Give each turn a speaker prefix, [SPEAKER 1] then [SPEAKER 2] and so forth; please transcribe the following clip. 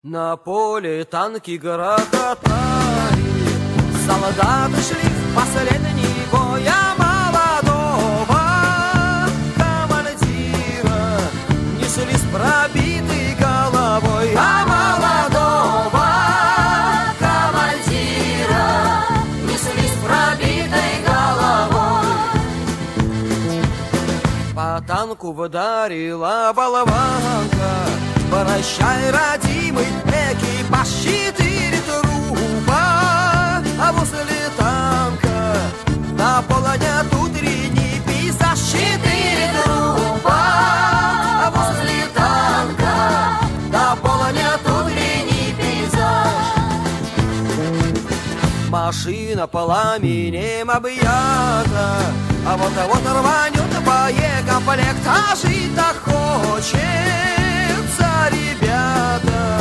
[SPEAKER 1] На поле танки грохотали, солдаты шли в последний бой, а молодого командира несли с пробитой головой, а молодого командира несли с пробитой головой. По танку вдарила болванка, прощай, родимый, экипаж 4 трупа, а возле танка наполонят утренний пейзаж. 4 трупа, а возле танка наполонят утренний пейзаж. Машина пламенем объята, а вот рванет боекомплект, а жить-то хочется, ребята.